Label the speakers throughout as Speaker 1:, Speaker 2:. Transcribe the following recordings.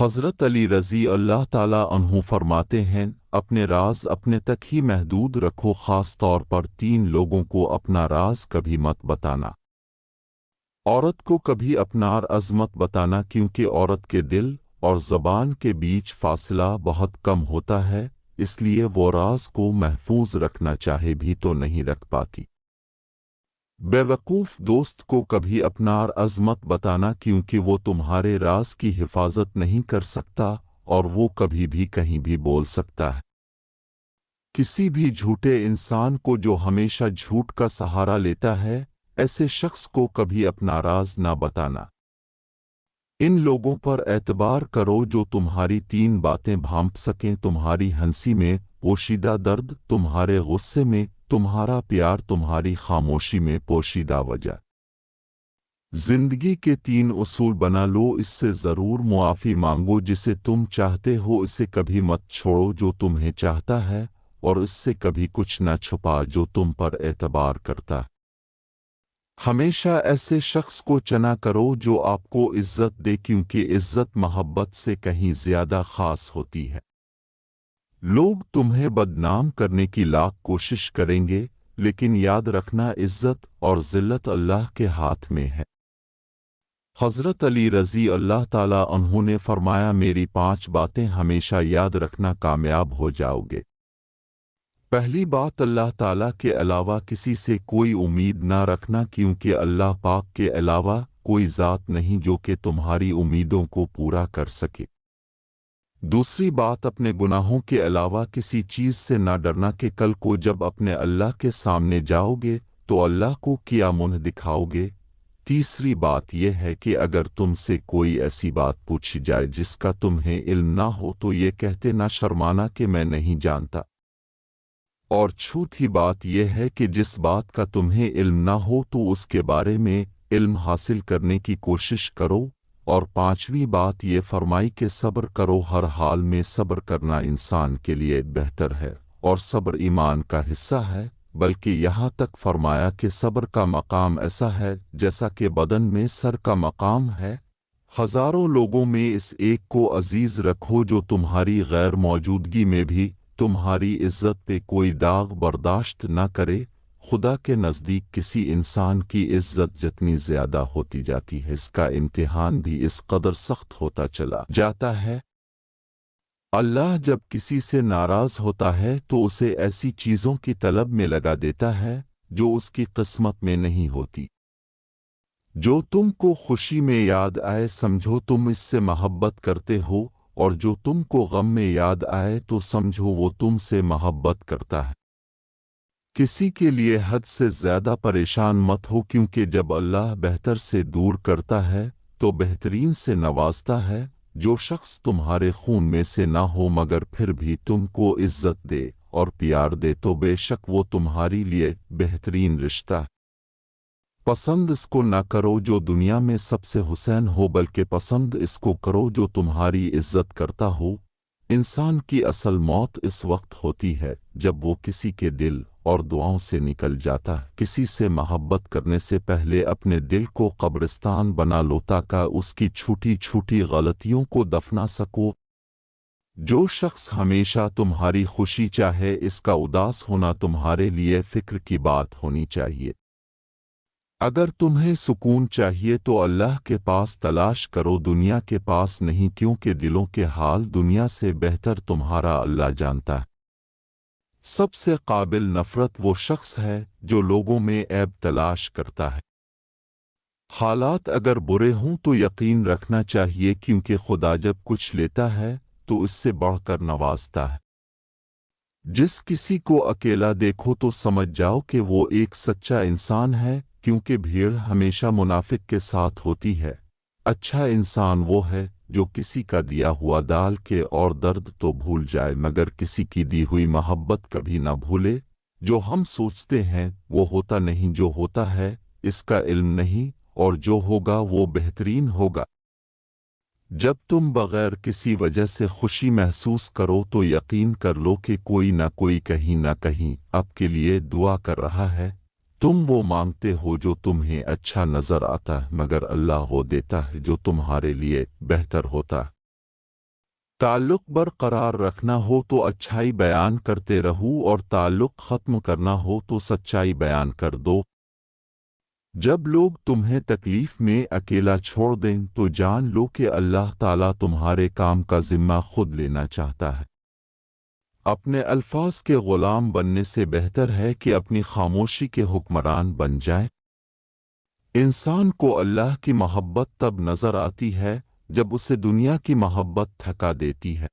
Speaker 1: حضرت علی رضی اللہ تعالیٰ عنہ فرماتے ہیں، اپنے راز اپنے تک ہی محدود رکھو، خاص طور پر 3 لوگوں کو اپنا راز کبھی مت بتانا۔ عورت کو کبھی اپنا راز مت بتانا، کیونکہ عورت کے دل اور زبان کے بیچ فاصلہ بہت کم ہوتا ہے، اس لیے وہ راز کو محفوظ رکھنا چاہے بھی تو نہیں رکھ پاتی۔ بیوقوف دوست کو کبھی اپنا راز مت بتانا، کیونکہ وہ تمہارے راز کی حفاظت نہیں کر سکتا اور وہ کبھی بھی کہیں بھی بول سکتا ہے۔ کسی بھی جھوٹے انسان کو جو ہمیشہ جھوٹ کا سہارا لیتا ہے، ایسے شخص کو کبھی اپنا راز نہ بتانا۔ ان لوگوں پر اعتبار کرو جو تمہاری 3 باتیں بھانپ سکیں: تمہاری ہنسی میں پوشیدہ درد، تمہارے غصے میں تمہارا پیار، تمہاری خاموشی میں پوشیدہ وجہ۔ زندگی کے 3 اصول بنا لو، اس سے ضرور معافی مانگو، جسے تم چاہتے ہو اسے کبھی مت چھوڑو جو تمہیں چاہتا ہے، اور اس سے کبھی کچھ نہ چھپا جو تم پر اعتبار کرتا ہے۔ ہمیشہ ایسے شخص کو چنا کرو جو آپ کو عزت دے، کیونکہ عزت محبت سے کہیں زیادہ خاص ہوتی ہے۔ لوگ تمہیں بدنام کرنے کی لاکھ کوشش کریں گے، لیکن یاد رکھنا عزت اور ذلت اللہ کے ہاتھ میں ہے۔ حضرت علی رضی اللہ تعالیٰ عنہ نے فرمایا، میری 5 باتیں ہمیشہ یاد رکھنا، کامیاب ہو جاؤ گے۔ پہلی بات، اللہ تعالیٰ کے علاوہ کسی سے کوئی امید نہ رکھنا، کیونکہ اللہ پاک کے علاوہ کوئی ذات نہیں جو کہ تمہاری امیدوں کو پورا کر سکے۔ دوسری بات، اپنے گناہوں کے علاوہ کسی چیز سے نہ ڈرنا کہ کل کو جب اپنے اللہ کے سامنے جاؤ گے تو اللہ کو کیا منہ دکھاؤ گے۔ تیسری بات یہ ہے کہ اگر تم سے کوئی ایسی بات پوچھی جائے جس کا تمہیں علم نہ ہو تو یہ کہتے نہ شرمانا کہ میں نہیں جانتا۔ اور چوتھی بات یہ ہے کہ جس بات کا تمہیں علم نہ ہو تو اس کے بارے میں علم حاصل کرنے کی کوشش کرو۔ اور پانچویں بات یہ فرمائی کہ صبر کرو، ہر حال میں صبر کرنا انسان کے لیے بہتر ہے، اور صبر ایمان کا حصہ ہے، بلکہ یہاں تک فرمایا کہ صبر کا مقام ایسا ہے جیسا کہ بدن میں سر کا مقام ہے۔ ہزاروں لوگوں میں اس ایک کو عزیز رکھو جو تمہاری غیر موجودگی میں بھی تمہاری عزت پہ کوئی داغ برداشت نہ کرے۔ خدا کے نزدیک کسی انسان کی عزت جتنی زیادہ ہوتی جاتی ہے، اس کا امتحان بھی اس قدر سخت ہوتا چلا جاتا ہے۔ اللہ جب کسی سے ناراض ہوتا ہے تو اسے ایسی چیزوں کی طلب میں لگا دیتا ہے جو اس کی قسمت میں نہیں ہوتی۔ جو تم کو خوشی میں یاد آئے سمجھو تم اس سے محبت کرتے ہو، اور جو تم کو غم میں یاد آئے تو سمجھو وہ تم سے محبت کرتا ہے۔ کسی کے لیے حد سے زیادہ پریشان مت ہو، کیونکہ جب اللہ بہتر سے دور کرتا ہے تو بہترین سے نوازتا ہے۔ جو شخص تمہارے خون میں سے نہ ہو مگر پھر بھی تم کو عزت دے اور پیار دے تو بے شک وہ تمہاری لیے بہترین رشتہ ہے۔ پسند اس کو نہ کرو جو دنیا میں سب سے حسین ہو، بلکہ پسند اس کو کرو جو تمہاری عزت کرتا ہو۔ انسان کی اصل موت اس وقت ہوتی ہے جب وہ کسی کے دل اور دعاؤں سے نکل جاتا ہے۔ کسی سے محبت کرنے سے پہلے اپنے دل کو قبرستان بنا لو تاکہ اس کی چھوٹی چھوٹی غلطیوں کو دفنا سکو۔ جو شخص ہمیشہ تمہاری خوشی چاہے، اس کا اداس ہونا تمہارے لیے فکر کی بات ہونی چاہیے۔ اگر تمہیں سکون چاہیے تو اللہ کے پاس تلاش کرو، دنیا کے پاس نہیں، کیونکہ دلوں کے حال دنیا سے بہتر تمہارا اللہ جانتا ہے۔ سب سے قابل نفرت وہ شخص ہے جو لوگوں میں عیب تلاش کرتا ہے۔ حالات اگر برے ہوں تو یقین رکھنا چاہیے، کیونکہ خدا جب کچھ لیتا ہے تو اس سے بڑھ کر نوازتا ہے۔ جس کسی کو اکیلا دیکھو تو سمجھ جاؤ کہ وہ ایک سچا انسان ہے، کیونکہ بھیڑ ہمیشہ منافق کے ساتھ ہوتی ہے۔ اچھا انسان وہ ہے جو کسی کا دیا ہوا ڈال کے اور درد تو بھول جائے مگر کسی کی دی ہوئی محبت کبھی نہ بھولے۔ جو ہم سوچتے ہیں وہ ہوتا نہیں، جو ہوتا ہے اس کا علم نہیں، اور جو ہوگا وہ بہترین ہوگا۔ جب تم بغیر کسی وجہ سے خوشی محسوس کرو تو یقین کر لو کہ کوئی نہ کوئی کہیں نہ کہیں آپ کے لیے دعا کر رہا ہے۔ تم وہ مانگتے ہو جو تمہیں اچھا نظر آتا ہے، مگر اللہ وہ دیتا ہے جو تمہارے لیے بہتر ہوتا ہے۔ تعلق برقرار رکھنا ہو تو اچھائی بیان کرتے رہو اور تعلق ختم کرنا ہو تو سچائی بیان کر دو۔ جب لوگ تمہیں تکلیف میں اکیلا چھوڑ دیں تو جان لو کہ اللہ تعالیٰ تمہارے کام کا ذمہ خود لینا چاہتا ہے۔ اپنے الفاظ کے غلام بننے سے بہتر ہے کہ اپنی خاموشی کے حکمران بن جائیں۔ انسان کو اللہ کی محبت تب نظر آتی ہے جب اسے دنیا کی محبت تھکا دیتی ہے۔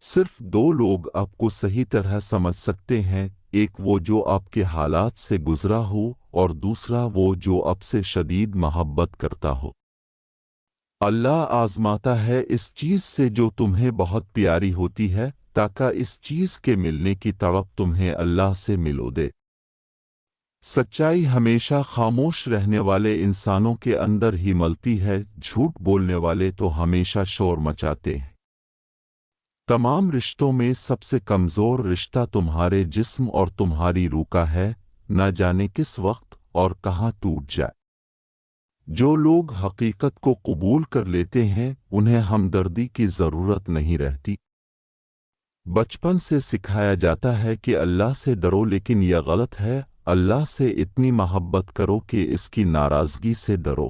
Speaker 1: صرف دو لوگ آپ کو صحیح طرح سمجھ سکتے ہیں، ایک وہ جو آپ کے حالات سے گزرا ہو اور دوسرا وہ جو آپ سے شدید محبت کرتا ہو۔ اللہ آزماتا ہے اس چیز سے جو تمہیں بہت پیاری ہوتی ہے تاکہ اس چیز کے ملنے کی تڑپ تمہیں اللہ سے ملو دے۔ سچائی ہمیشہ خاموش رہنے والے انسانوں کے اندر ہی ملتی ہے، جھوٹ بولنے والے تو ہمیشہ شور مچاتے ہیں۔ تمام رشتوں میں سب سے کمزور رشتہ تمہارے جسم اور تمہاری روح کا ہے، نہ جانے کس وقت اور کہاں ٹوٹ جائے۔ جو لوگ حقیقت کو قبول کر لیتے ہیں انہیں ہمدردی کی ضرورت نہیں رہتی۔ بچپن سے سکھایا جاتا ہے کہ اللہ سے ڈرو، لیکن یہ غلط ہے۔ اللہ سے اتنی محبت کرو کہ اس کی ناراضگی سے ڈرو۔